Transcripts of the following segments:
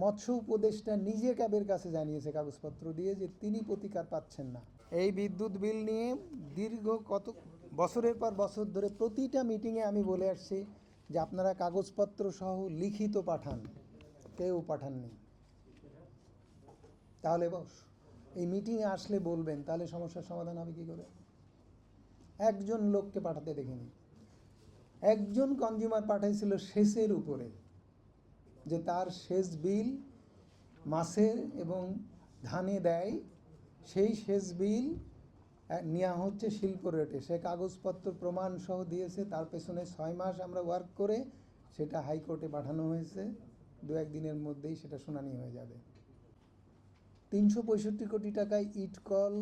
মৎস্য উপদেষ্টা নিজে ক্যাবের কাছে জানিয়েছে কাগজপত্র দিয়ে যে তিনি প্রতিকার পাচ্ছেন না। এই বিদ্যুৎ বিল নিয়ে দীর্ঘ কত বছরের পর বছর ধরে প্রতিটা মিটিংয়ে আমি বলে আসছি যে আপনারা কাগজপত্র সহ লিখিত পাঠান, কেউ পাঠাননি। তাহলে বস এই মিটিংয়ে আসলে বলবেন, তাহলে সমস্যার সমাধান হবে কী করে? একজন লোককে পাঠাতে দেখিনি। একজন কনজিউমার পাঠাইছিল সেচের উপরে, যে তার সেচ বিল মাছের এবং ধানে দেয়, সেই সেচ বিল নেওয়া হচ্ছে শিল্প রেটে। সে কাগজপত্র প্রমাণ সহ দিয়েছে। তার পেছনে 6 মাস আমরা ওয়ার্ক করে সেটা হাইকোর্টে পাঠানো হয়েছে। 2-1 দিনের মধ্যেই সেটা শুনানি হয়ে যাবে। 365 কোটি টাকায় ইটকল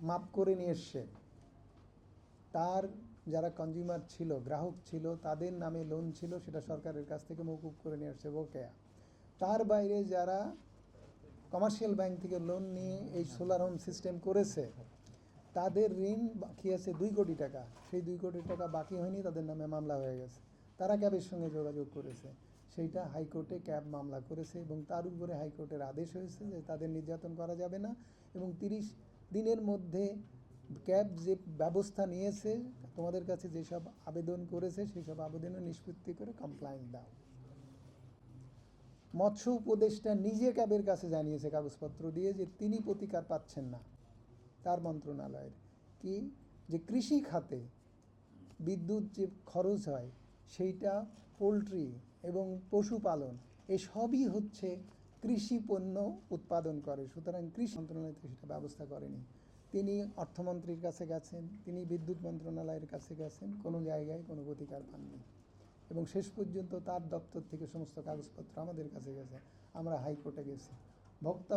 মাপ করে নিয়ে এসছে। তার যারা কনজিউমার ছিল, গ্রাহক ছিল, তাদের নামে লোন ছিল, সেটা সরকারের কাছ থেকে মওকুফ করে নিয়ে আসছে বকেয়া। তার বাইরে যারা কমার্শিয়াল ব্যাংক থেকে লোন নিয়ে এই সোলার হোম সিস্টেম করেছে, তাদের ঋণ বাকি আছে 2 কোটি টাকা। সেই 2 কোটি টাকা বাকি হয়নি, তাদের নামে মামলা হয়ে গেছে। তারা ক্যাবের সঙ্গে যোগাযোগ করেছে, সেইটা হাইকোর্টে ক্যাব মামলা করেছে এবং তার উপরে হাইকোর্টের আদেশ হয়েছে যে তাদের নির্যাতন করা যাবে না এবং 30 দিনের মধ্যে ক্যাব যে ব্যবস্থা নিয়েছে, তোমাদের কাছে যেসব আবেদন করেছে সেই সব আবেদনের নিষ্পত্তি করে কমপ্লায়েন্ট দাও। মৎস্য উপদেষ্টা নিজে ক্যাবের কাছে জানিয়েছে কাগজপত্র দিয়ে যে তিনি প্রতিকার পাচ্ছেন না। তার মন্ত্রণালয়ের কি, যে কৃষি খাতে বিদ্যুৎ যে খরচ হয় সেইটা পোলট্রি এবং পশুপালন এসবই হচ্ছে কৃষি পণ্য উৎপাদন করে, সুতরাং কৃষি মন্ত্রণালয় থেকে সেটা ব্যবস্থা করেনি। তিনি অর্থমন্ত্রীর কাছে গেছেন, তিনি বিদ্যুৎ মন্ত্রণালয়ের কাছে গেছেন, কোনো জায়গায় কোনো প্রতিকার পাননি এবং শেষ পর্যন্ত তার দপ্তর থেকে সমস্ত কাগজপত্র আমাদের কাছে গেছে। আমরা হাইকোর্টে গেছি। ভোক্তা